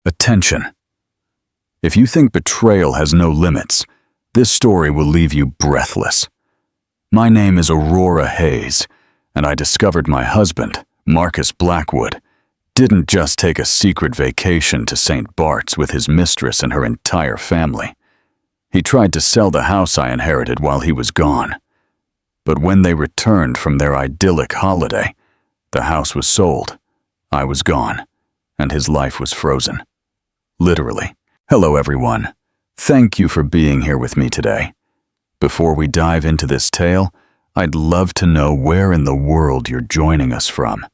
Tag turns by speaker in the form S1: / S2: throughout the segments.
S1: Attention. If you think betrayal has no limits, this story will leave you breathless. My name is Aurora Hayes, and I discovered my husband, Marcus Blackwood, didn't just take a secret vacation to St. Bart's with his mistress and her entire family. He tried to sell the house I inherited while he was gone. But when they returned from their idyllic holiday, the house was sold, I was gone, and his life was frozen. Literally. Hello, everyone. Thank you for being here with me today. Before we dive into this tale, I'd love to know where in the world you're joining us from.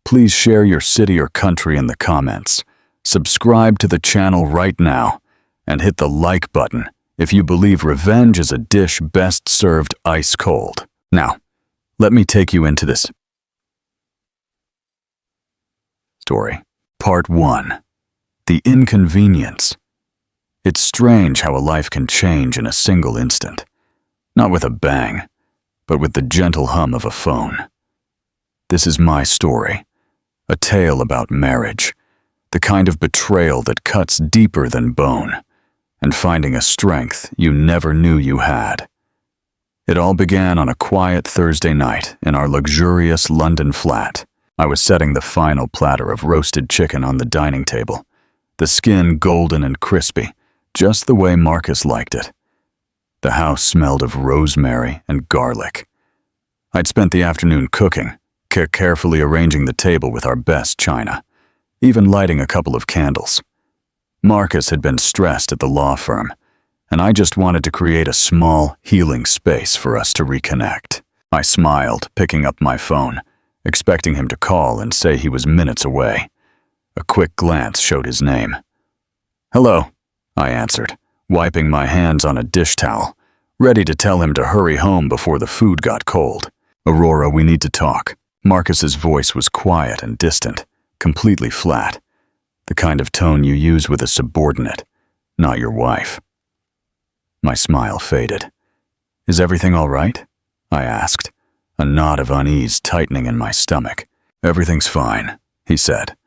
S1: Please share your city or country in the comments, subscribe to the channel right now, and hit the like button if you believe revenge is a dish best served ice cold. Now, let me take you into this story. Part 1. The Inconvenience. It's strange how a life can change in a single instant. Not with a bang, but with the gentle hum of a phone. This is my story, a tale about marriage, the kind of betrayal that cuts deeper than bone, and finding a strength you never knew you had. It all began on a quiet Thursday night in our luxurious London flat. I was setting the final platter of roasted chicken on the dining table, the skin golden and crispy, just the way Marcus liked it. The house smelled of rosemary and garlic. I'd spent the afternoon cooking, carefully arranging the table with our best china, even lighting a couple of candles. Marcus had been stressed at the law firm, and I just wanted to create a small, healing space for us to reconnect. I smiled, picking up my phone, expecting him to call and say he was minutes away. A quick glance showed his name. "Hello," I answered, wiping my hands on a dish towel, ready to tell him to hurry home before the food got cold. "Aurora, we need to talk." Marcus's voice was quiet and distant, completely flat, the kind of tone you use with a subordinate, not your wife. My smile faded. "Is everything all right?" I asked, a knot of unease tightening in my stomach. "Everything's fine," he said.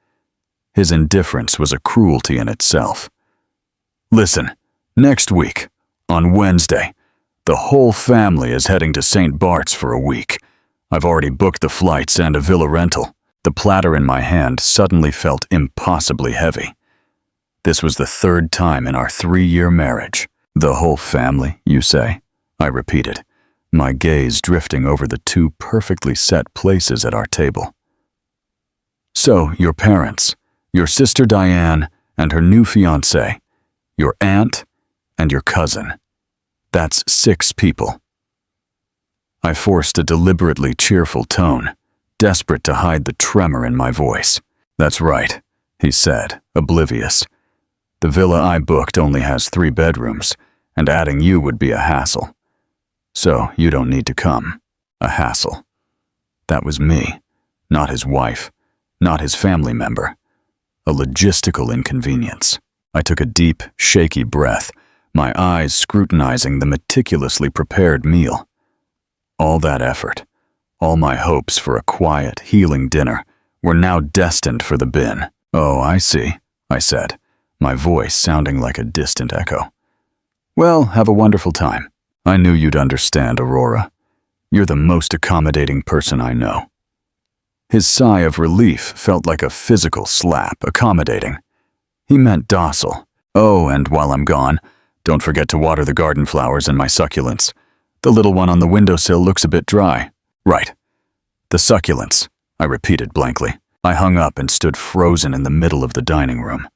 S1: His indifference was a cruelty in itself. "Listen, next week, on Wednesday, the whole family is heading to St. Bart's for a week. I've already booked the flights and a villa rental." The platter in my hand suddenly felt impossibly heavy. This was the third time in our 3-year marriage. "The whole family, you say?" I repeated, my gaze drifting over the 2 perfectly set places at our table. "So, your parents, your sister Diane and her new fiancé, your aunt, and your cousin. That's 6 people." I forced a deliberately cheerful tone, desperate to hide the tremor in my voice. "That's right," he said, oblivious. "The villa I booked only has 3 bedrooms, and adding you would be a hassle. So you don't need to come." A hassle. That was me, not his wife, not his family member. A logistical inconvenience. I took a deep, shaky breath, my eyes scrutinizing the meticulously prepared meal. All that effort, all my hopes for a quiet, healing dinner, were now destined for the bin. "Oh, I see," I said, my voice sounding like a distant echo. "Well, have a wonderful time. I knew you'd understand, Aurora. You're the most accommodating person I know." His sigh of relief felt like a physical slap. Accommodating. He meant docile. "Oh, and while I'm gone, don't forget to water the garden flowers and my succulents. The little one on the windowsill looks a bit dry." "Right. The succulents," I repeated blankly. I hung up and stood frozen in the middle of the dining room.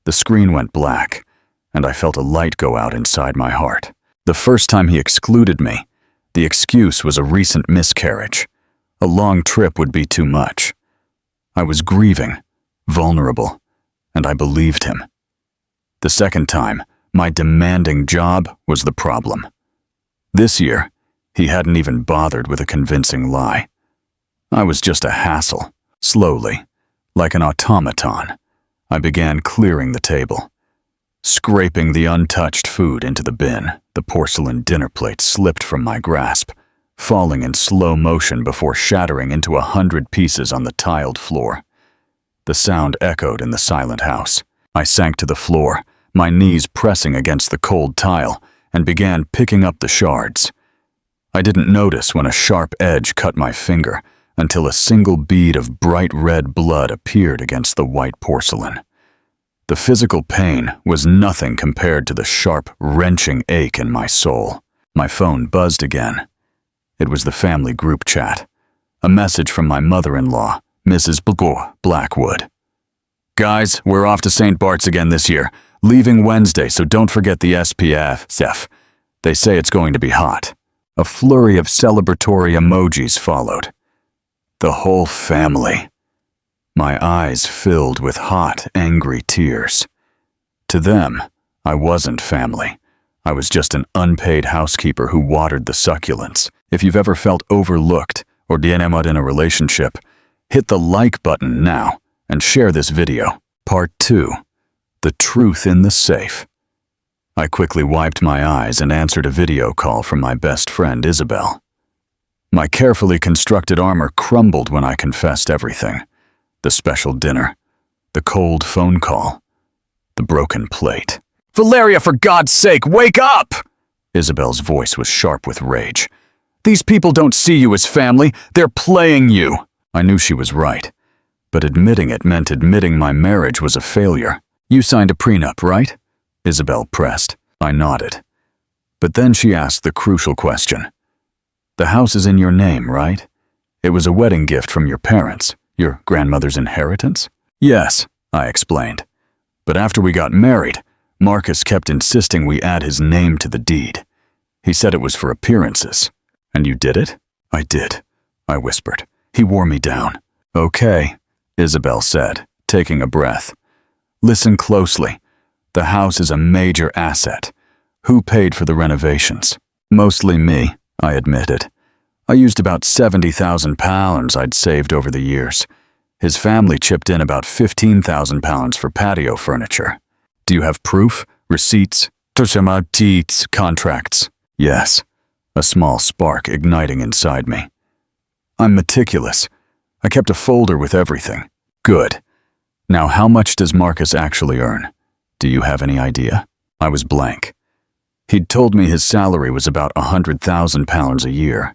S1: The screen went black, and I felt a light go out inside my heart. The first time he excluded me, the excuse was a recent miscarriage. A long trip would be too much. I was grieving, vulnerable, and I believed him. The second time, my demanding job was the problem. This year, he hadn't even bothered with a convincing lie. I was just a hassle. Slowly, like an automaton, I began clearing the table. Scraping the untouched food into the bin, the porcelain dinner plate slipped from my grasp, falling in slow motion before shattering into 100 pieces on the tiled floor. The sound echoed in the silent house. I sank to the floor, my knees pressing against the cold tile, and began picking up the shards. I didn't notice when a sharp edge cut my finger until a single bead of bright red blood appeared against the white porcelain. The physical pain was nothing compared to the sharp, wrenching ache in my soul. My phone buzzed again. It was the family group chat. A message from my mother-in-law, Mrs. Blackwood. "Guys, we're off to St. Bart's again this year. Leaving Wednesday, so don't forget the SPF. They say it's going to be hot." A flurry of celebratory emojis followed. The whole family. My eyes filled with hot, angry tears. To them, I wasn't family. I was just an unpaid housekeeper who watered the succulents. If you've ever felt overlooked or enamored in a relationship, hit the like button now and share this video. Part 2. The Truth in the Safe. I quickly wiped my eyes and answered a video call from my best friend Isabel. My carefully constructed armor crumbled when I confessed everything. The special dinner, the cold phone call, the broken plate. "Valeria, for God's sake, wake up!" Isabel's voice was sharp with rage. "These people don't see you as family, they're playing you." I knew she was right, but admitting it meant admitting my marriage was a failure. "You signed a prenup, right?" Isabel pressed. I nodded. But then she asked the crucial question. "The house is in your name, right? It was a wedding gift from your parents, your grandmother's inheritance?" "Yes," I explained. "But after we got married, Marcus kept insisting we add his name to the deed. He said it was for appearances." "And you did it?" "I did," I whispered. "He wore me down." "Okay," Isabel said, taking a breath. "Listen closely. The house is a major asset. Who paid for the renovations?" "Mostly me," I admitted. "I used about £70,000 I'd saved over the years. His family chipped in about £15,000 for patio furniture." "Do you have proof? Receipts? Contracts?" "Yes," a small spark igniting inside me. "I'm meticulous. I kept a folder with everything." "Good. Now how much does Marcus actually earn? Do you have any idea?" I was blank. He'd told me his salary was about £100,000 a year.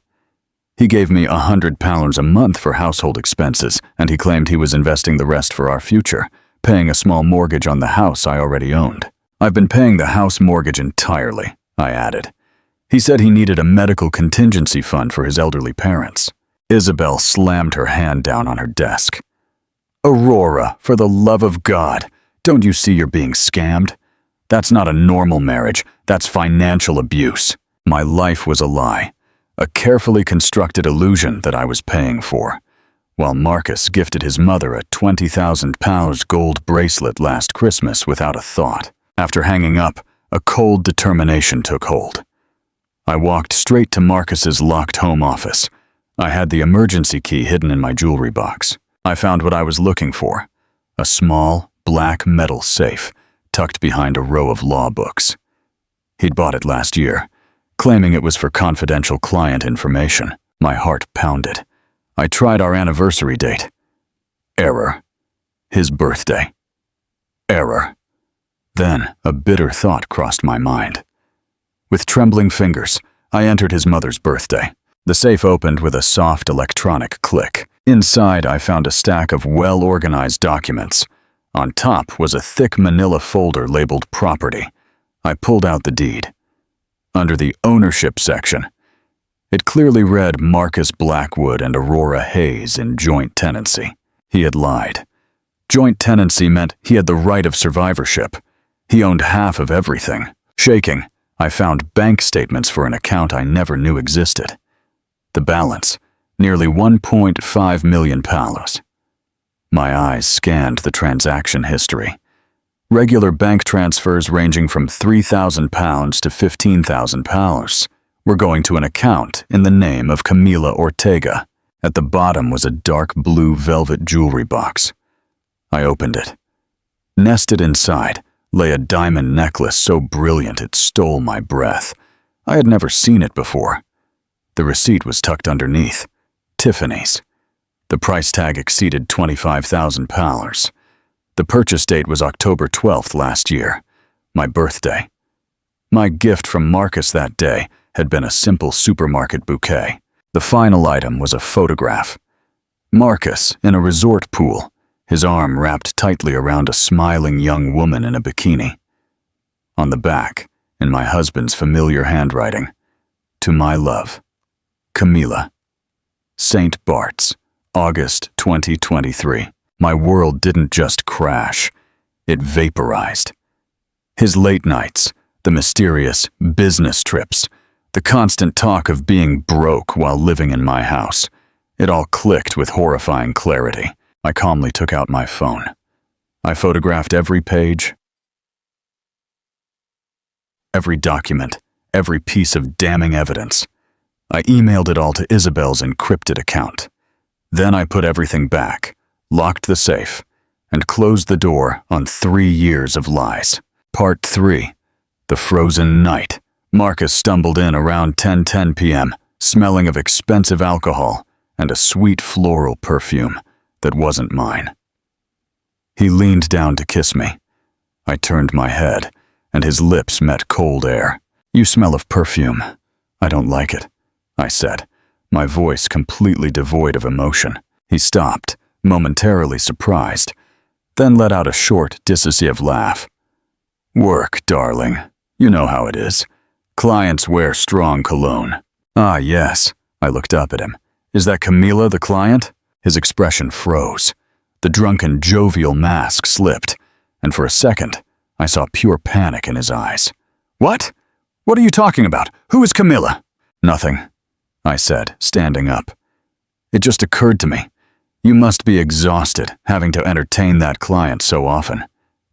S1: He gave me £100 a month for household expenses, and he claimed he was investing the rest for our future, paying a small mortgage on the house I already owned. "I've been paying the house mortgage entirely," I added. He said he needed a medical contingency fund for his elderly parents. Isabel slammed her hand down on her desk. "Aurora, for the love of God, don't you see you're being scammed? That's not a normal marriage, that's financial abuse." My life was a lie, a carefully constructed illusion that I was paying for, while Marcus gifted his mother a £20,000 gold bracelet last Christmas without a thought. After hanging up, a cold determination took hold. I walked straight to Marcus's locked home office. I had the emergency key hidden in my jewelry box. I found what I was looking for, a small, black metal safe tucked behind a row of law books. He'd bought it last year, claiming it was for confidential client information. My heart pounded. I tried our anniversary date. Error. His birthday. Error. Then a bitter thought crossed my mind. With trembling fingers, I entered his mother's birthday. The safe opened with a soft electronic click. Inside, I found a stack of well-organized documents. On top was a thick manila folder labeled Property. I pulled out the deed. Under the Ownership section, it clearly read Marcus Blackwood and Aurora Hayes in joint tenancy. He had lied. Joint tenancy meant he had the right of survivorship. He owned half of everything. Shaking, I found bank statements for an account I never knew existed. The balance, nearly £1.5 million. My eyes scanned the transaction history. Regular bank transfers ranging from £3,000 to £15,000 were going to an account in the name of Camila Ortega. At the bottom was a dark blue velvet jewelry box. I opened it. Nested inside lay a diamond necklace so brilliant it stole my breath. I had never seen it before. The receipt was tucked underneath. Tiffany's. The price tag exceeded £25,000. The purchase date was October 12th last year, my birthday. My gift from Marcus that day had been a simple supermarket bouquet. The final item was a photograph. Marcus in a resort pool, his arm wrapped tightly around a smiling young woman in a bikini. On the back, in my husband's familiar handwriting, "To my love, Camila." St. Bart's, August 2023. My world didn't just crash, it vaporized. His late nights, the mysterious business trips, the constant talk of being broke while living in my house, it all clicked with horrifying clarity. I calmly took out my phone. I photographed every page, every document, every piece of damning evidence. I emailed it all to Isabel's encrypted account. Then I put everything back, locked the safe, and closed the door on 3 years of lies. Part 3. The Frozen Night. Marcus stumbled in around 10:10 p.m., smelling of expensive alcohol and a sweet floral perfume that wasn't mine. He leaned down to kiss me. I turned my head, and his lips met cold air. "You smell of perfume. I don't like it," I said, my voice completely devoid of emotion. He stopped, momentarily surprised, then let out a short, dissociative laugh. "Work, darling. You know how it is. Clients wear strong cologne." "Ah, yes." I looked up at him. "Is that Camila, the client?" His expression froze. The drunken, jovial mask slipped, and for a second, I saw pure panic in his eyes. "What? What are you talking about? Who is Camila?" "Nothing," I said, standing up. "It just occurred to me. You must be exhausted having to entertain that client so often,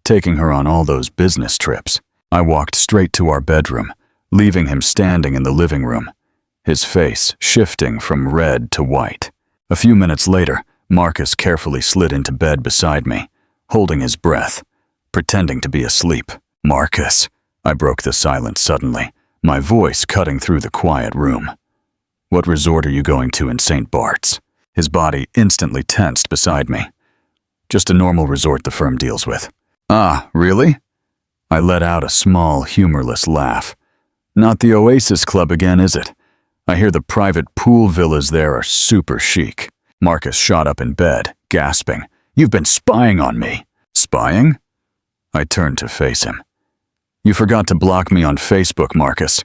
S1: taking her on all those business trips." I walked straight to our bedroom, leaving him standing in the living room, his face shifting from red to white. A few minutes later, Marcus carefully slid into bed beside me, holding his breath, pretending to be asleep. "Marcus," I broke the silence suddenly, my voice cutting through the quiet room. "What resort are you going to in St. Bart's?" His body instantly tensed beside me. "Just a normal resort the firm deals with." "Ah, really?" I let out a small, humorless laugh. "Not the Oasis Club again, is it? I hear the private pool villas there are super chic." Marcus shot up in bed, gasping. "You've been spying on me." "Spying?" I turned to face him. "You forgot to block me on Facebook, Marcus.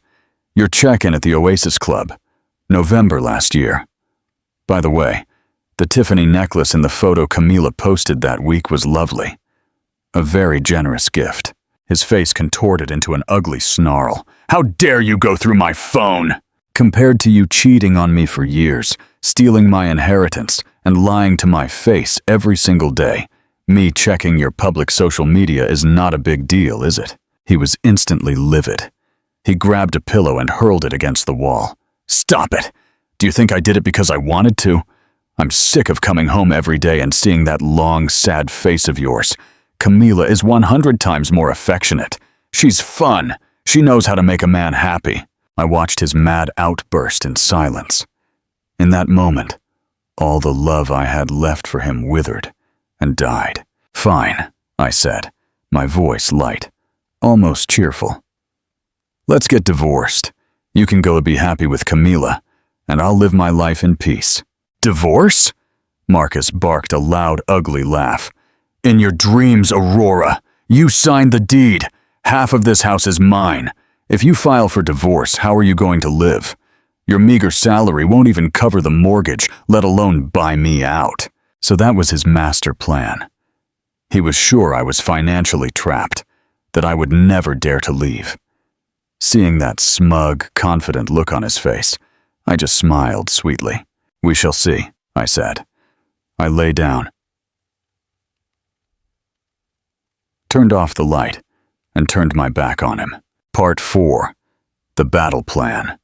S1: Your check-in at the Oasis Club, November last year. By the way, the Tiffany necklace in the photo Camila posted that week was lovely. A very generous gift." His face contorted into an ugly snarl. "How dare you go through my phone?" "Compared to you cheating on me for years, stealing my inheritance, and lying to my face every single day, me checking your public social media is not a big deal, is it?" He was instantly livid. He grabbed a pillow and hurled it against the wall. "Stop it! Do you think I did it because I wanted to? I'm sick of coming home every day and seeing that long, sad face of yours. Camila is 100 times more affectionate. She's fun. She knows how to make a man happy." I watched his mad outburst in silence. In that moment, all the love I had left for him withered and died. "Fine," I said, my voice light, almost cheerful. "Let's get divorced. You can go be happy with Camila, and I'll live my life in peace." "Divorce?" Marcus barked a loud, ugly laugh. "In your dreams, Aurora. You signed the deed. Half of this house is mine. If you file for divorce, how are you going to live? Your meager salary won't even cover the mortgage, let alone buy me out." So that was his master plan. He was sure I was financially trapped, that I would never dare to leave. Seeing that smug, confident look on his face, I just smiled sweetly. "We shall see," I said. I lay down, turned off the light, and turned my back on him. Part 4. The Battle Plan.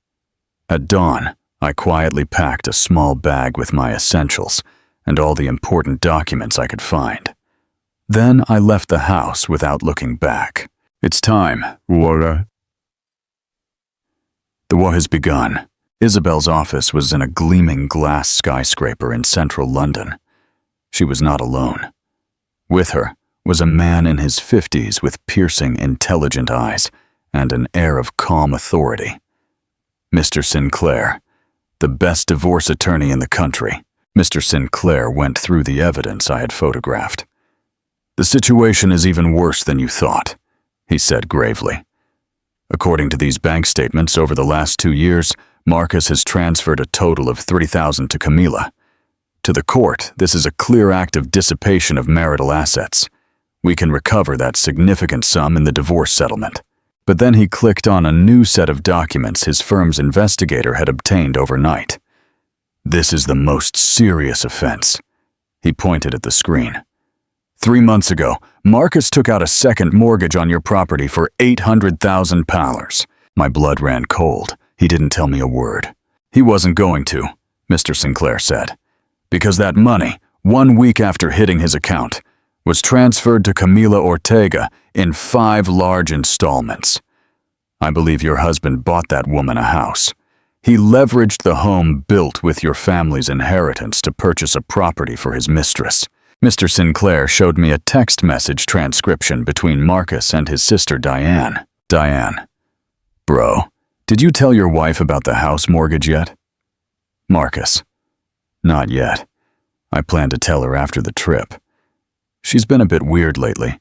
S1: At dawn, I quietly packed a small bag with my essentials and all the important documents I could find. Then I left the house without looking back. It's time, Aurora. The war has begun. Isabel's office was in a gleaming glass skyscraper in central London. She was not alone. With her was a man in his 50s with piercing, intelligent eyes and an air of calm authority. Mr. Sinclair, the best divorce attorney in the country. Mr. Sinclair went through the evidence I had photographed. "The situation is even worse than you thought," he said gravely. "According to these bank statements, over the last 2 years, Marcus has transferred a total of $30,000 to Camila. To the court, this is a clear act of dissipation of marital assets. We can recover that significant sum in the divorce settlement." But then he clicked on a new set of documents his firm's investigator had obtained overnight. "This is the most serious offense." He pointed at the screen. 3 months ago, Marcus took out a second mortgage on your property for £800,000. My blood ran cold. He didn't tell me a word. "He wasn't going to," Mr. Sinclair said, "because that money, 1 week after hitting his account, was transferred to Camila Ortega in 5 large installments. I believe your husband bought that woman a house. He leveraged the home built with your family's inheritance to purchase a property for his mistress." Mr. Sinclair showed me a text message transcription between Marcus and his sister Diane. "Diane, bro, did you tell your wife about the house mortgage yet?" Marcus, "Not yet. I plan to tell her after the trip. She's been a bit weird lately.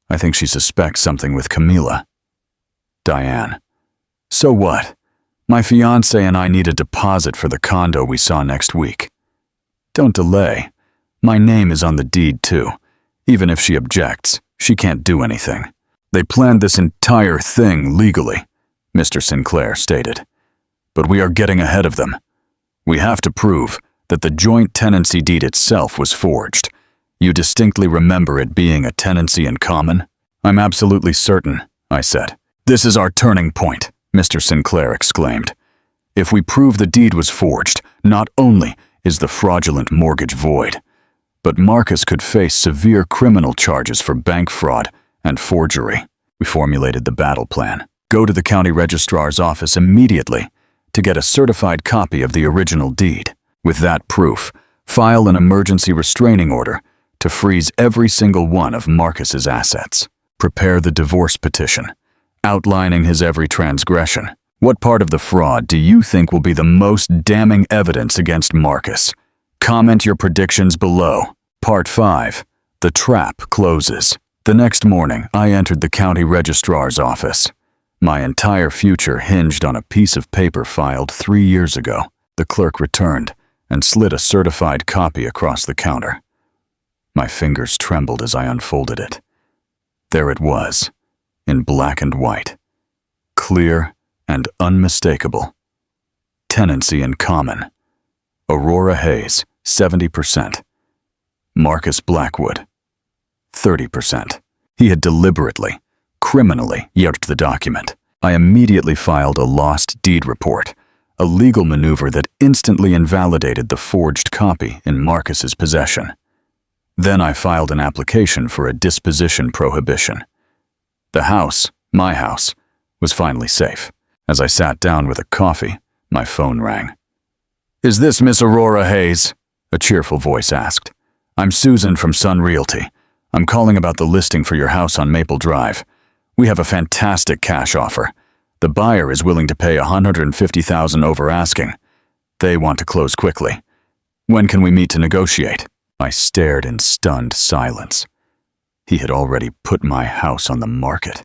S1: I think she suspects something with Camila." Diane, "So what? My fiancé and I need a deposit for the condo we saw next week. Don't delay. My name is on the deed too. Even if she objects, she can't do anything." "They planned this entire thing legally," Mr. Sinclair stated. "But we are getting ahead of them. We have to prove that the joint tenancy deed itself was forged. You distinctly remember it being a tenancy in common?" "I'm absolutely certain," I said. "This is our turning point," Mr. Sinclair exclaimed. "If we prove the deed was forged, not only is the fraudulent mortgage void, but Marcus could face severe criminal charges for bank fraud and forgery." We formulated the battle plan. Go to the county registrar's office immediately to get a certified copy of the original deed. With that proof, file an emergency restraining order to freeze every single one of Marcus's assets. Prepare the divorce petition, outlining his every transgression. What part of the fraud do you think will be the most damning evidence against Marcus? Comment your predictions below. Part 5. The trap closes. The next morning, I entered the county registrar's office. My entire future hinged on a piece of paper filed 3 years ago. The clerk returned and slid a certified copy across the counter. My fingers trembled as I unfolded it. There it was, in black and white, clear and unmistakable. Tenancy in common. Aurora Hayes, 70%. Marcus Blackwood, 30%. He had deliberately, criminally yerked the document. I immediately filed a lost deed report, a legal maneuver that instantly invalidated the forged copy in Marcus's possession. Then I filed an application for a disposition prohibition. The house, my house, was finally safe. As I sat down with a coffee, my phone rang. "Is this Miss Aurora Hayes?" a cheerful voice asked. "I'm Susan from Sun Realty. I'm calling about the listing for your house on Maple Drive. We have a fantastic cash offer. The buyer is willing to pay $150,000 over asking. They want to close quickly. When can we meet to negotiate?" I stared in stunned silence. He had already put my house on the market.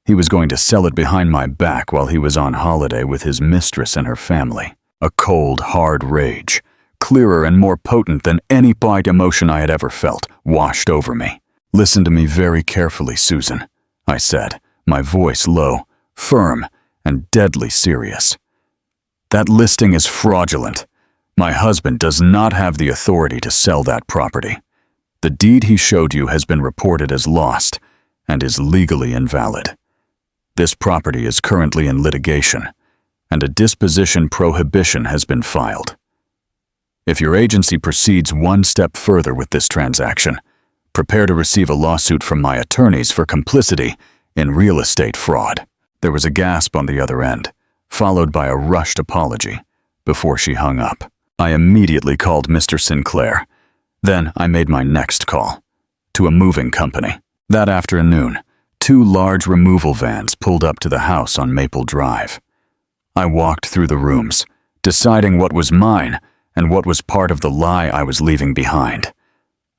S1: He was going to sell it behind my back while he was on holiday with his mistress and her family. A cold, hard rage, clearer and more potent than any bite emotion I had ever felt, washed over me. "Listen to me very carefully, Susan," I said, my voice low, firm, and deadly serious. "That listing is fraudulent. My husband does not have the authority to sell that property. The deed he showed you has been reported as lost and is legally invalid. This property is currently in litigation, and a disposition prohibition has been filed. If your agency proceeds one step further with this transaction, prepare to receive a lawsuit from my attorneys for complicity in real estate fraud." There was a gasp on the other end, followed by a rushed apology, before she hung up. I immediately called Mr. Sinclair. Then I made my next call. to a moving company. That afternoon, 2 large removal vans pulled up to the house on Maple Drive. I walked through the rooms, deciding what was mine and what was part of the lie I was leaving behind.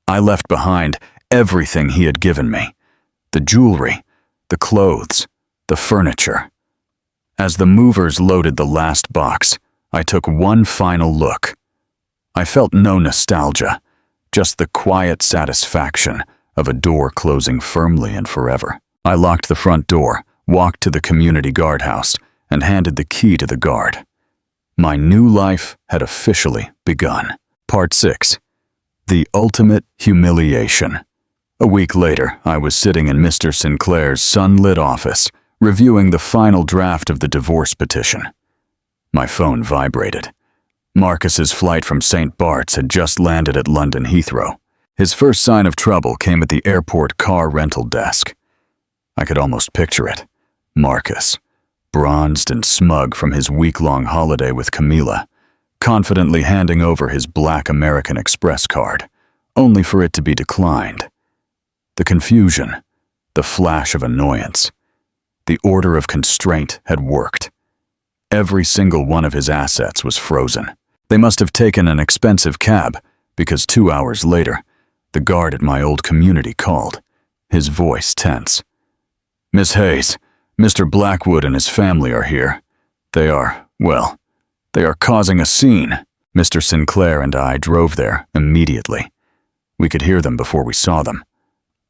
S1: I left behind everything he had given me: the jewelry, the clothes, the furniture. As the movers loaded the last box, I took one final look. I felt no nostalgia, just the quiet satisfaction of a door closing firmly and forever. I locked the front door, walked to the community guardhouse, and handed the key to the guard. My new life had officially begun. Part 6. The Ultimate Humiliation. A week later, I was sitting in Mr. Sinclair's sunlit office, reviewing the final draft of the divorce petition. My phone vibrated. Marcus's flight from St. Bart's had just landed at London Heathrow. His first sign of trouble came at the airport car rental desk. I could almost picture it. Marcus, bronzed and smug from his week-long holiday with Camila, confidently handing over his black American Express card, only for it to be declined. The confusion, the flash of annoyance, the order of constraint had worked. Every single one of his assets was frozen. They must have taken an expensive cab, because 2 hours later, the guard at my old community called, his voice tense. "Miss Hayes, Mr. Blackwood and his family are here. They are causing a scene." Mr. Sinclair and I drove there immediately. We could hear them before we saw them.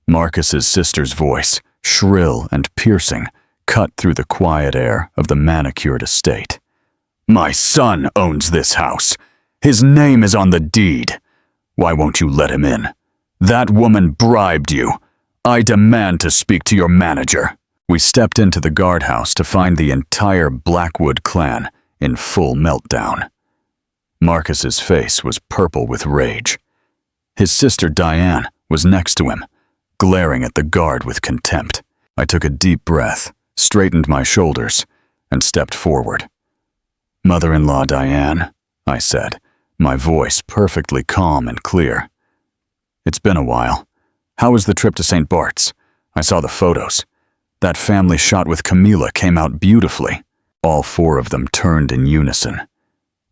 S1: Marcus's sister's voice, shrill and piercing, cut through the quiet air of the manicured estate. "My son owns this house. His name is on the deed. Why won't you let him in? That woman bribed you. I demand to speak to your manager." We stepped into the guardhouse to find the entire Blackwood clan in full meltdown. Marcus's face was purple with rage. His sister Diane was next to him, glaring at the guard with contempt. I took a deep breath, straightened my shoulders, and stepped forward. "Mother-in-law Diane," I said, my voice perfectly calm and clear. "It's been a while. How was the trip to St. Bart's? I saw the photos. That family shot with Camila came out beautifully." All 4 of them turned in unison.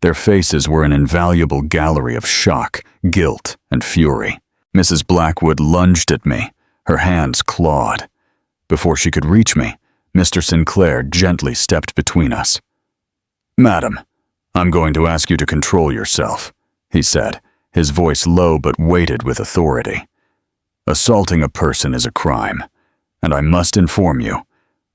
S1: Their faces were an invaluable gallery of shock, guilt, and fury. Mrs. Blackwood lunged at me, her hands clawed. Before she could reach me, Mr. Sinclair gently stepped between us. "Madam, I'm going to ask you to control yourself," he said, his voice low but weighted with authority. "Assaulting a person is a crime, and I must inform you,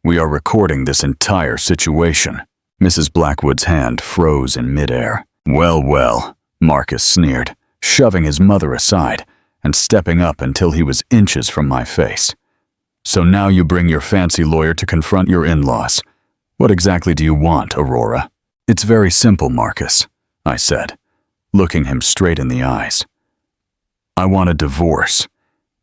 S1: we are recording this entire situation." Mrs. Blackwood's hand froze in midair. Well, Marcus sneered, shoving his mother aside and stepping up until he was inches from my face. "So now you bring your fancy lawyer to confront your in-laws. What exactly do you want, Aurora?" "It's very simple, Marcus," I said, looking him straight in the eyes. "I want a divorce,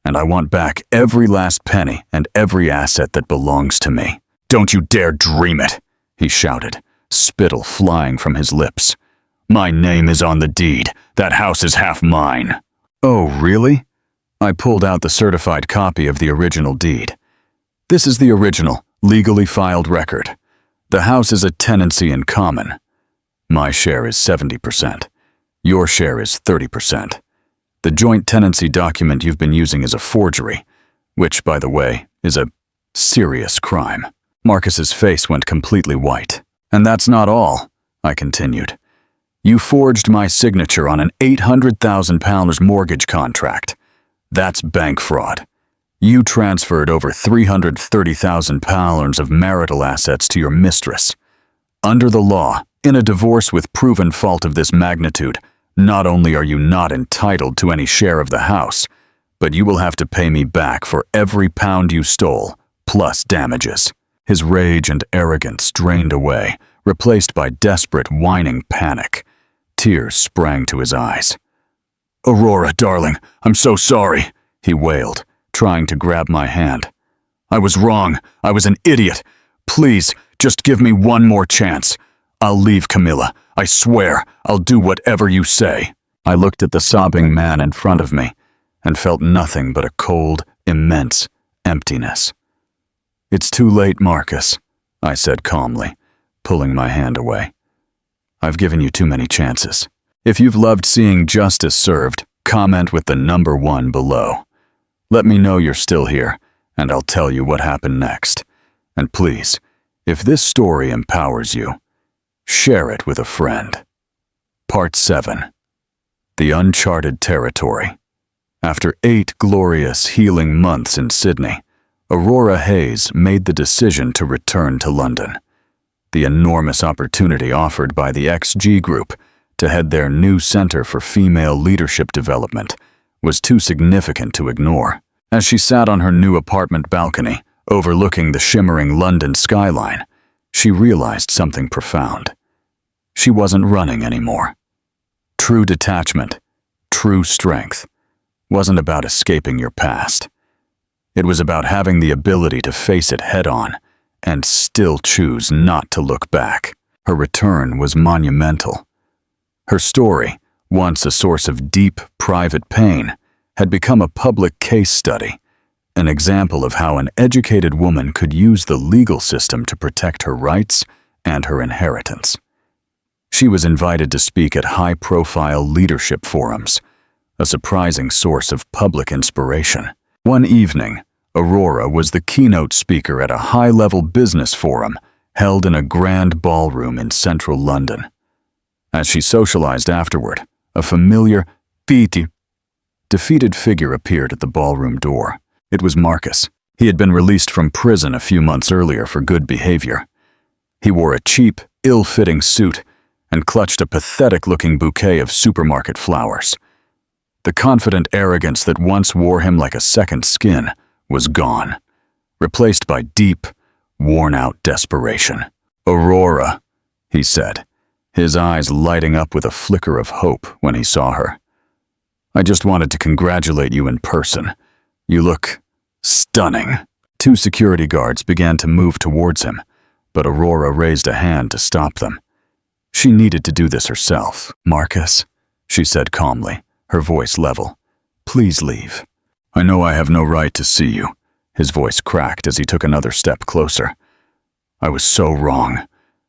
S1: and I want back every last penny and every asset that belongs to me." "Don't you dare dream it," he shouted, spittle flying from his lips. "My name is on the deed. That house is half mine." "Oh, really?" I pulled out the certified copy of the original deed. "This is the original, legally filed record. The house is a tenancy in common. My share is 70%. Your share is 30%. The joint tenancy document you've been using is a forgery, which, by the way, is a serious crime." Marcus's face went completely white. "And that's not all," I continued. "You forged my signature on an £800,000 mortgage contract. That's bank fraud. You transferred over £330,000 of marital assets to your mistress. Under the law, in a divorce with proven fault of this magnitude, not only are you not entitled to any share of the house, but you will have to pay me back for every pound you stole, plus damages." His rage and arrogance drained away, replaced by desperate, whining panic. Tears sprang to his eyes. "Aurora, darling, I'm so sorry," he wailed, trying to grab my hand. "I was wrong. I was an idiot. Please, just give me one more chance. I'll leave Camila. I swear, I'll do whatever you say." I looked at the sobbing man in front of me, and felt nothing but a cold, immense emptiness. "It's too late, Marcus," I said calmly, pulling my hand away. "I've given you too many chances. If you've loved seeing justice served, comment with the number 1 below. Let me know you're still here, and I'll tell you what happened next. And please, if this story empowers you, share it with a friend." Part 7. The Uncharted Territory. After 8 glorious, healing months in Sydney, Aurora Hayes made the decision to return to London. The enormous opportunity offered by the XG Group to head their new Centre for Female Leadership Development was too significant to ignore. As she sat on her new apartment balcony, overlooking the shimmering London skyline, she realized something profound. She wasn't running anymore. True detachment, true strength, wasn't about escaping your past. It was about having the ability to face it head-on and still choose not to look back. Her return was monumental. Her story, once a source of deep, private pain, had become a public case study, an example of how an educated woman could use the legal system to protect her rights and her inheritance. She was invited to speak at high-profile leadership forums, a surprising source of public inspiration. One evening, Aurora was the keynote speaker at a high-level business forum held in a grand ballroom in central London. As she socialized afterward, a familiar, defeated figure appeared at the ballroom door. It was Marcus. He had been released from prison a few months earlier for good behavior. He wore a cheap, ill-fitting suit and clutched a pathetic-looking bouquet of supermarket flowers. The confident arrogance that once wore him like a second skin was gone, replaced by deep, worn-out desperation. "Aurora," he said, his eyes lighting up with a flicker of hope when he saw her. "I just wanted to congratulate you in person. You look stunning." 2 security guards began to move towards him, but Aurora raised a hand to stop them. She needed to do this herself. "Marcus," she said calmly, her voice level, "please leave." "I know I have no right to see you," his voice cracked as he took another step closer. "I was so wrong.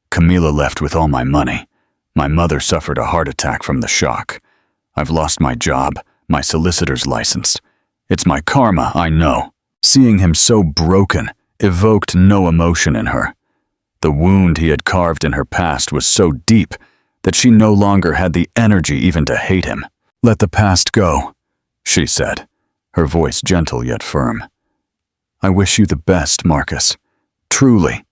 S1: Camila left with all my money. My mother suffered a heart attack from the shock. I've lost my job, my solicitor's license. It's my karma, I know." Seeing him so broken evoked no emotion in her. The wound he had carved in her past was so deep that she no longer had the energy even to hate him. "Let the past go," she said, her voice gentle yet firm. "I wish you the best, Marcus. Truly.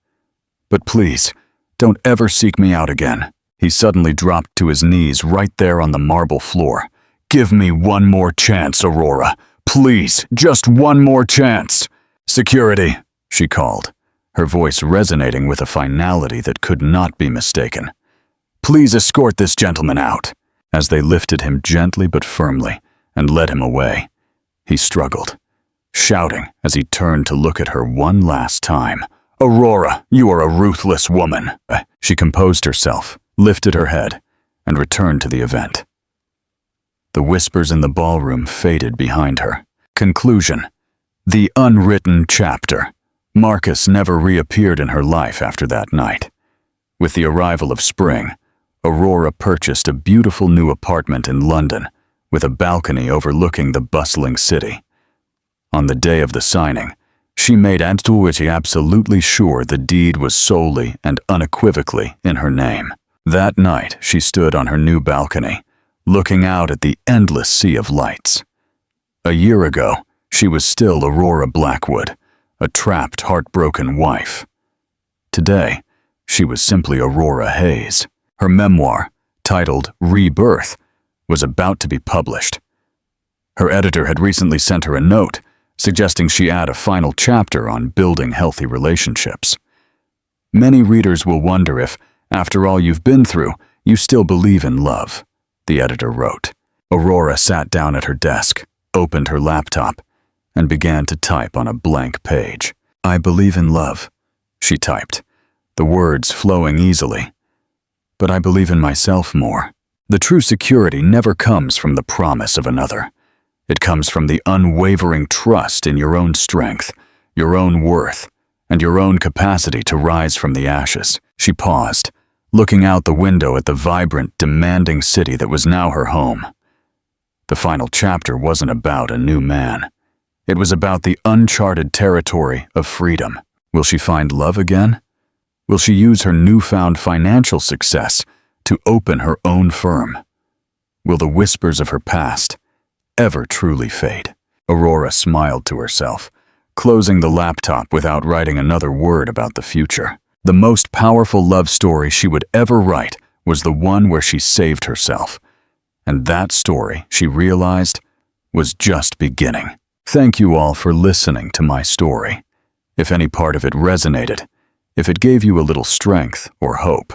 S1: But please, don't ever seek me out again." He suddenly dropped to his knees right there on the marble floor. "Give me one more chance, Aurora. Please, just one more chance." "Security," she called, her voice resonating with a finality that could not be mistaken. "Please escort this gentleman out." As they lifted him gently but firmly and led him away, he struggled, shouting as he turned to look at her one last time. "Aurora, you are a ruthless woman." She composed herself, lifted her head, and returned to the event. The whispers in the ballroom faded behind her. Conclusion. The unwritten chapter. Marcus never reappeared in her life after that night. With the arrival of spring, Aurora purchased a beautiful new apartment in London with a balcony overlooking the bustling city. On the day of the signing, she made absolutely sure the deed was solely and unequivocally in her name. That night, she stood on her new balcony, looking out at the endless sea of lights. A year ago, she was still Aurora Blackwood, a trapped, heartbroken wife. Today, she was simply Aurora Hayes. Her memoir, titled Rebirth, was about to be published. Her editor had recently sent her a note suggesting she add a final chapter on building healthy relationships. Many readers will wonder if, after all you've been through, you still believe in love, the editor wrote. Aurora sat down at her desk, opened her laptop, and began to type on a blank page. "I believe in love," she typed, the words flowing easily. "But I believe in myself more. The true security never comes from the promise of another. It comes from the unwavering trust in your own strength, your own worth, and your own capacity to rise from the ashes. She paused, looking out the window at the vibrant, demanding city that was now her home. The final chapter wasn't about a new man. It was about the uncharted territory of freedom. Will she find love again? Will she use her newfound financial success to open her own firm? Will the whispers of her past ever truly fade? Aurora smiled to herself, closing the laptop without writing another word about the future. The most powerful love story she would ever write was the one where she saved herself. And that story, she realized, was just beginning. Thank you all for listening to my story. If any part of it resonated, if it gave you a little strength or hope.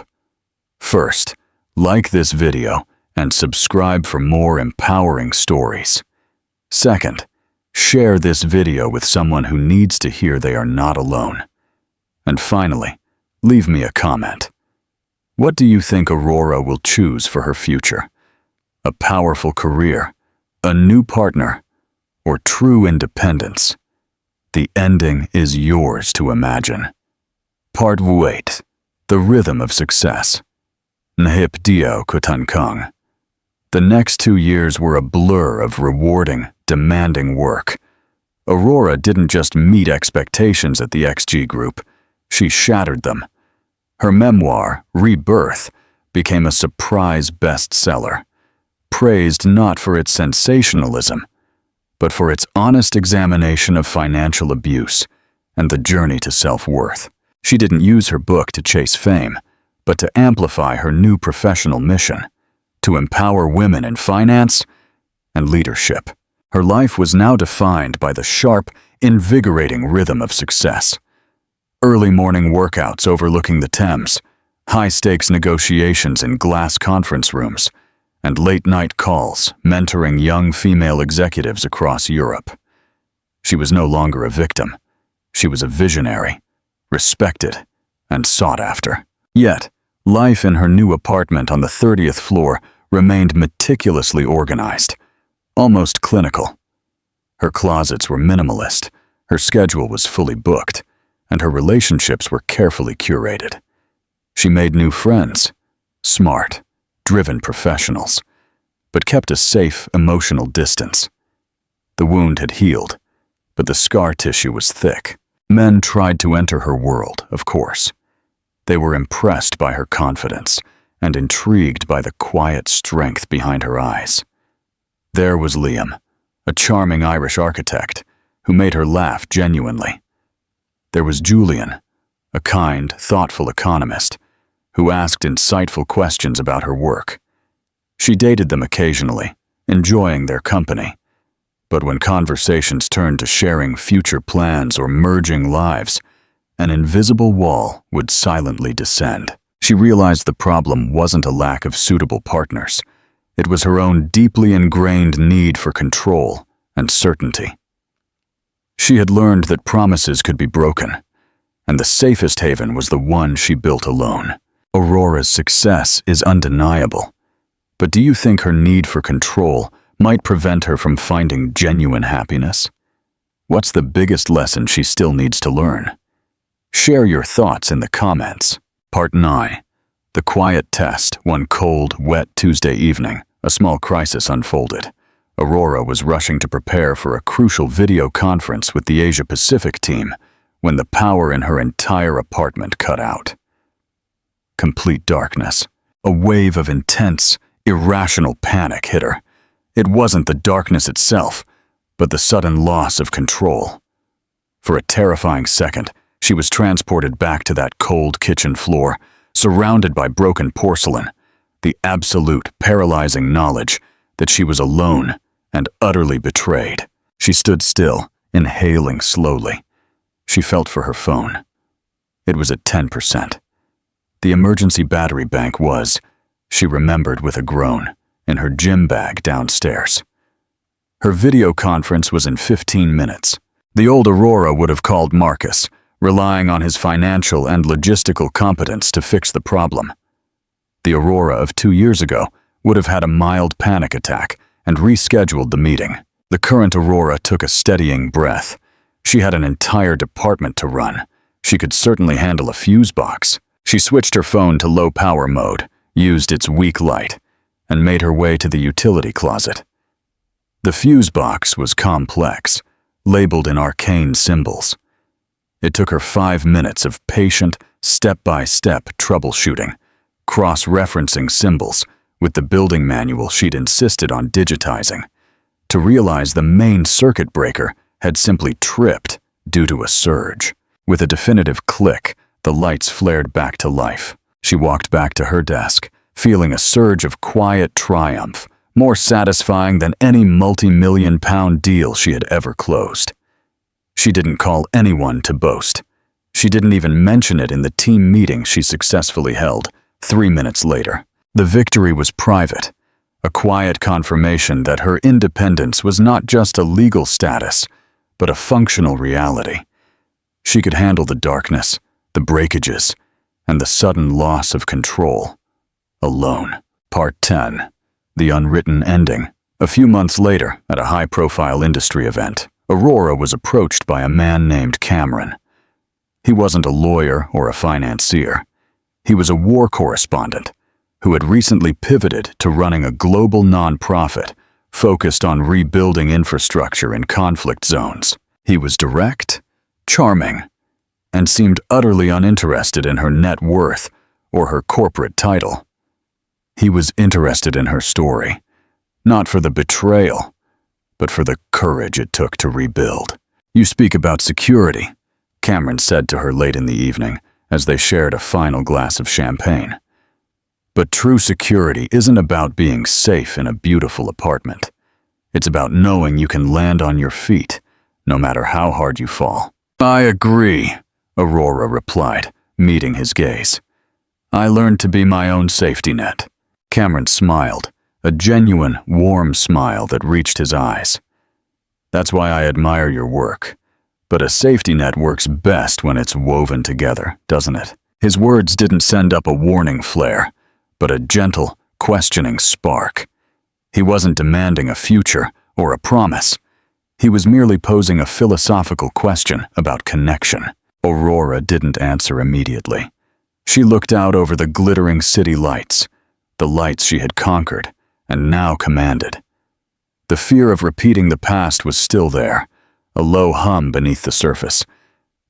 S1: First, like this video and subscribe for more empowering stories. Second, share this video with someone who needs to hear they are not alone. And finally, leave me a comment. What do you think Aurora will choose for her future? A powerful career, a new partner, or true independence? The ending is yours to imagine. Part 8. The Rhythm of Success. Nhip Dio Kutankung. The next 2 years were a blur of rewarding, demanding work. Aurora didn't just meet expectations at the XG Group, she shattered them. Her memoir, Rebirth, became a surprise bestseller, praised not for its sensationalism, but for its honest examination of financial abuse and the journey to self-worth. She didn't use her book to chase fame, but to amplify her new professional mission, to empower women in finance and leadership. Her life was now defined by the sharp, invigorating rhythm of success. Early morning workouts overlooking the Thames, high-stakes negotiations in glass conference rooms, and late-night calls mentoring young female executives across Europe. She was no longer a victim. She was a visionary, respected, and sought after. Yet, life in her new apartment on the 30th floor remained meticulously organized, almost clinical. Her closets were minimalist, her schedule was fully booked, and her relationships were carefully curated. She made new friends, smart, driven professionals, but kept a safe, emotional distance. The wound had healed, but the scar tissue was thick. Men tried to enter her world, of course. They were impressed by her confidence and intrigued by the quiet strength behind her eyes. There was Liam, a charming Irish architect who made her laugh genuinely. There was Julian, a kind, thoughtful economist who asked insightful questions about her work. She dated them occasionally, enjoying their company. But when conversations turned to sharing future plans or merging lives, an invisible wall would silently descend. She realized the problem wasn't a lack of suitable partners. It was her own deeply ingrained need for control and certainty. She had learned that promises could be broken, and the safest haven was the one she built alone. Aurora's success is undeniable, but do you think her need for control might prevent her from finding genuine happiness? What's the biggest lesson she still needs to learn? Share your thoughts in the comments. Part 9. The Quiet Test. One cold, wet Tuesday evening, a small crisis unfolded. Aurora was rushing to prepare for a crucial video conference with the Asia-Pacific team when the power in her entire apartment cut out. Complete darkness. A wave of intense, irrational panic hit her. It wasn't the darkness itself, but the sudden loss of control. For a terrifying second, she was transported back to that cold kitchen floor, surrounded by broken porcelain, the absolute, paralyzing knowledge that she was alone and utterly betrayed. She stood still, inhaling slowly. She felt for her phone. It was at 10%. The emergency battery bank was, she remembered with a groan, in her gym bag downstairs. Her video conference was in 15 minutes. The old Aurora would have called Marcus, relying on his financial and logistical competence to fix the problem. The Aurora of 2 years ago would have had a mild panic attack and rescheduled the meeting. The current Aurora took a steadying breath. She had an entire department to run. She could certainly handle a fuse box. She switched her phone to low power mode, used its weak light, and made her way to the utility closet. The fuse box was complex, labeled in arcane symbols. It took her 5 minutes of patient, step-by-step troubleshooting, cross-referencing symbols with the building manual she'd insisted on digitizing, to realize the main circuit breaker had simply tripped due to a surge. With a definitive click, the lights flared back to life. She walked back to her desk, feeling a surge of quiet triumph, more satisfying than any multi-million-pound deal she had ever closed. She didn't call anyone to boast. She didn't even mention it in the team meeting she successfully held 3 minutes later. The victory was private, a quiet confirmation that her independence was not just a legal status, but a functional reality. She could handle the darkness, the breakages, and the sudden loss of control. Alone. Part 10. The unwritten ending. A few months later, at a high-profile industry event, Aurora was approached by a man named Cameron. He wasn't a lawyer or a financier. He was a war correspondent who had recently pivoted to running a global nonprofit focused on rebuilding infrastructure in conflict zones. He was direct, charming, and seemed utterly uninterested in her net worth or her corporate title. He was interested in her story, not for the betrayal, but for the courage it took to rebuild. "You speak about security," Cameron said to her late in the evening as they shared a final glass of champagne. "But true security isn't about being safe in a beautiful apartment. It's about knowing you can land on your feet, no matter how hard you fall." "I agree," Aurora replied, meeting his gaze. "I learned to be my own safety net." Cameron smiled, a genuine, warm smile that reached his eyes. "That's why I admire your work. But a safety net works best when it's woven together, doesn't it?" His words didn't send up a warning flare, but a gentle, questioning spark. He wasn't demanding a future or a promise. He was merely posing a philosophical question about connection. Aurora didn't answer immediately. She looked out over the glittering city lights, the lights she had conquered and now commanded. The fear of repeating the past was still there, a low hum beneath the surface,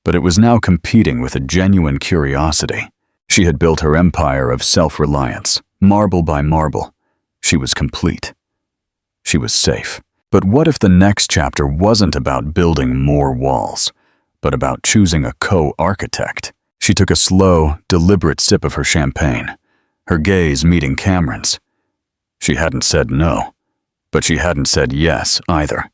S1: but it was now competing with a genuine curiosity. She had built her empire of self-reliance, marble by marble. She was complete. She was safe. But what if the next chapter wasn't about building more walls, but about choosing a co-architect? She took a slow, deliberate sip of her champagne, her gaze meeting Cameron's. She hadn't said no, but she hadn't said yes either.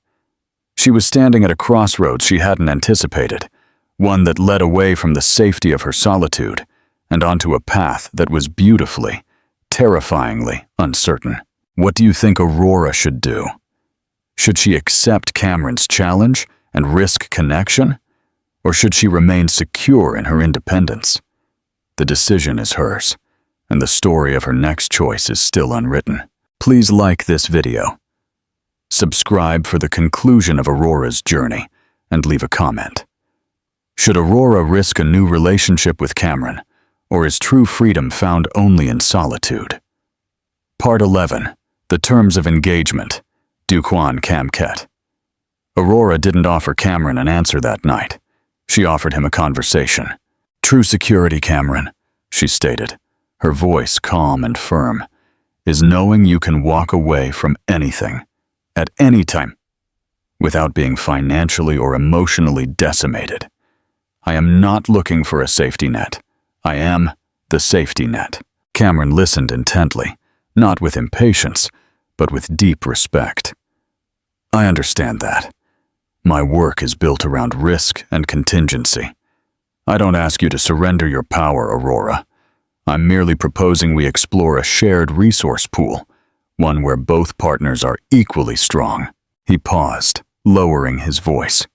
S1: She was standing at a crossroads she hadn't anticipated, one that led away from the safety of her solitude and onto a path that was beautifully, terrifyingly uncertain. What do you think Aurora should do? Should she accept Cameron's challenge and risk connection? Or should she remain secure in her independence? The decision is hers, and the story of her next choice is still unwritten. Please like this video. Subscribe for the conclusion of Aurora's journey, and leave a comment. Should Aurora risk a new relationship with Cameron, or is true freedom found only in solitude? Part 11. The Terms of Engagement. Duquan Camket. Aurora didn't offer Cameron an answer that night. She offered him a conversation. "True security, Cameron," she stated, her voice calm and firm, "is knowing you can walk away from anything, at any time, without being financially or emotionally decimated. I am not looking for a safety net. I am the safety net." Cameron listened intently, not with impatience, but with deep respect. "I understand that. My work is built around risk and contingency. I don't ask you to surrender your power, Aurora. I'm merely proposing we explore a shared resource pool, one where both partners are equally strong." He paused, lowering his voice.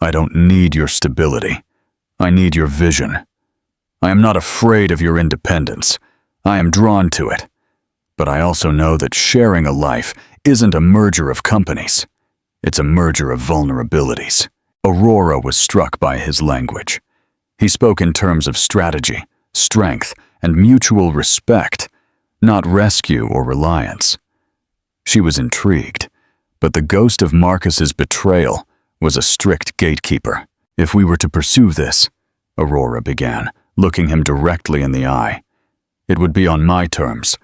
S1: "I don't need your stability. I need your vision. I am not afraid of your independence. I am drawn to it. But I also know that sharing a life isn't a merger of companies. It's a merger of vulnerabilities. Aurora was struck by his language. He spoke in terms of strategy, strength, and mutual respect, not rescue or reliance. She was intrigued, but the ghost of Marcus's betrayal was a strict gatekeeper. If we were to pursue this, Aurora began, looking him directly in the eye, it would be on my terms.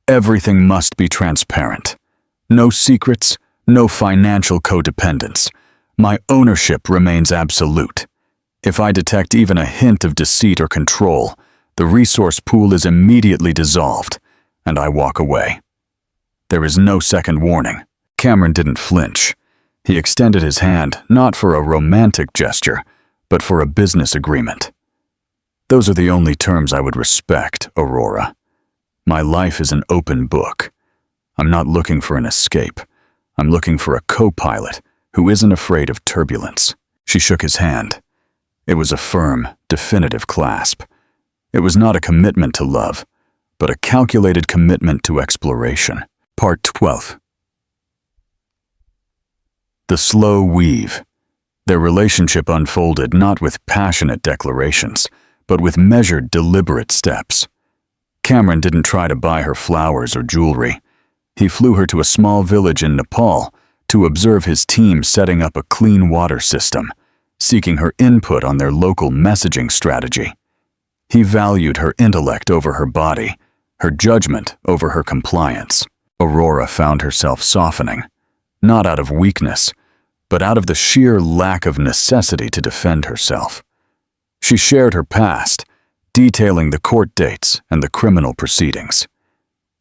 S1: Everything must be transparent. No secrets, no financial codependence. My ownership remains absolute. If I detect even a hint of deceit or control, the resource pool is immediately dissolved, and I walk away. There is no second warning. Cameron didn't flinch. He extended his hand not for a romantic gesture, but for a business agreement. Those are the only terms I would respect, Aurora. My life is an open book. I'm not looking for an escape. I'm looking for a co-pilot who isn't afraid of turbulence. She shook his hand. It was a firm, definitive clasp. It was not a commitment to love, but a calculated commitment to exploration. Part 12. The slow weave. Their relationship unfolded not with passionate declarations, but with measured, deliberate steps. Cameron didn't try to buy her flowers or jewelry. He flew her to a small village in Nepal to observe his team setting up a clean water system, seeking her input on their local messaging strategy. He valued her intellect over her body, her judgment over her compliance. Aurora found herself softening, not out of weakness, but out of the sheer lack of necessity to defend herself. She shared her past, detailing the court dates and the criminal proceedings.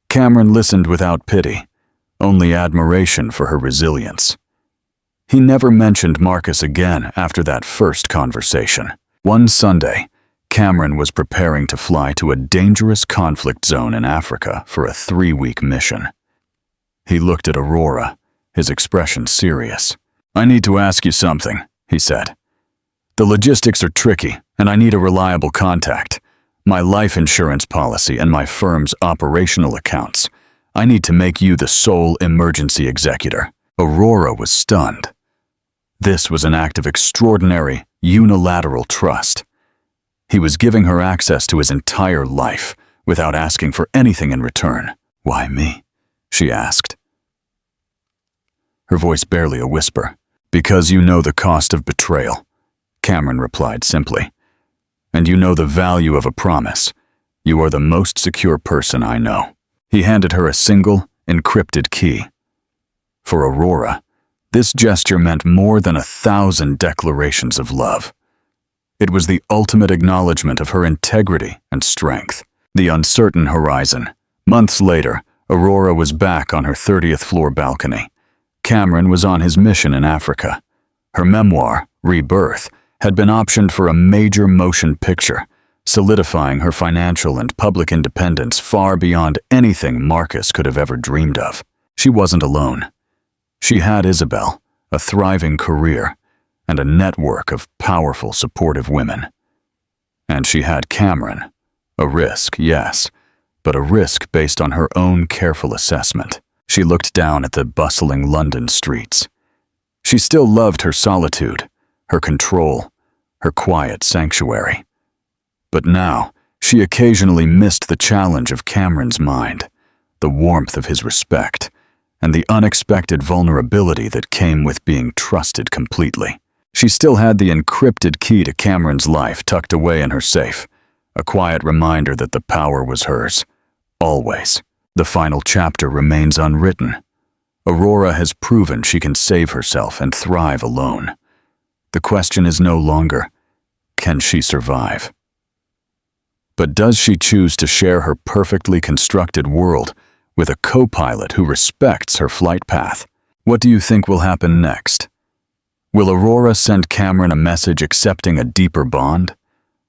S1: Cameron listened without pity, only admiration for her resilience. He never mentioned Marcus again after that first conversation. One Sunday, Cameron was preparing to fly to a dangerous conflict zone in Africa for a 3-week mission. He looked at Aurora, his expression serious. "I need to ask you something," he said. "The logistics are tricky, and I need a reliable contact. My life insurance policy and my firm's operational accounts. I need to make you the sole emergency executor." Aurora was stunned. This was an act of extraordinary, unilateral trust. He was giving her access to his entire life without asking for anything in return. "Why me?" she asked. Her voice barely a whisper. "Because you know the cost of betrayal," Cameron replied simply. "And you know the value of a promise. You are the most secure person I know." He handed her a single, encrypted key. For Aurora, this gesture meant more than 1,000 declarations of love. It was the ultimate acknowledgement of her integrity and strength. The uncertain horizon. Months later, Aurora was back on her 30th floor balcony. Cameron was on his mission in Africa. Her memoir, Rebirth, had been optioned for a major motion picture, solidifying her financial and public independence far beyond anything Marcus could have ever dreamed of. She wasn't alone. She had Isabel, a thriving career, and a network of powerful, supportive women. And she had Cameron. A risk, yes, but a risk based on her own careful assessment. She looked down at the bustling London streets. She still loved her solitude, her control, her quiet sanctuary. But now, she occasionally missed the challenge of Cameron's mind, the warmth of his respect, and the unexpected vulnerability that came with being trusted completely. She still had the encrypted key to Cameron's life tucked away in her safe, a quiet reminder that the power was hers, always. The final chapter remains unwritten. Aurora has proven she can save herself and thrive alone. The question is no longer, can she survive? But does she choose to share her perfectly constructed world with a co-pilot who respects her flight path? What do you think will happen next? Will Aurora send Cameron a message accepting a deeper bond?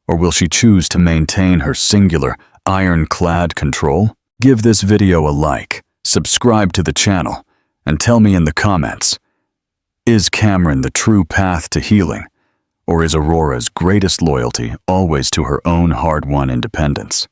S1: Or will she choose to maintain her singular, ironclad control? Give this video a like, subscribe to the channel, and tell me in the comments, is Cameron the true path to healing, or is Aurora's greatest loyalty always to her own hard-won independence?